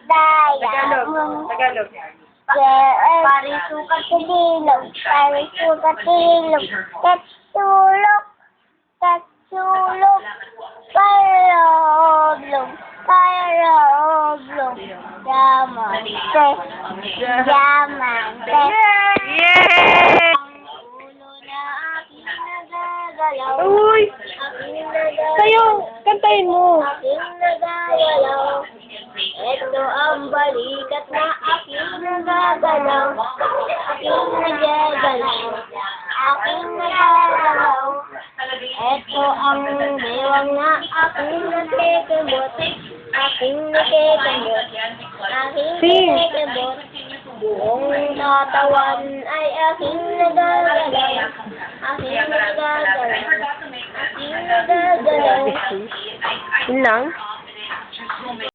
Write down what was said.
Tagalog. Tagalog. Parisukat ilog, parisukat ilog, katsulok, katsulok, paraoblong, paraoblong, diamante, diamante. Yay! Ulo na aking nagagalaw, Uy! aking nagagalaw, Kayo, kantahin mo. aking nagagalaw. Ito ang balikat na aking nagagalaw, aking nagagalaw, aking nagagalaw. Ito ang bewang na aking nakikibot, aking nakikibot, aking Sing. nakikibot. Buong katawan ay aking nagagalaw, aking nagagalaw, aking nagagalaw. Yun lang?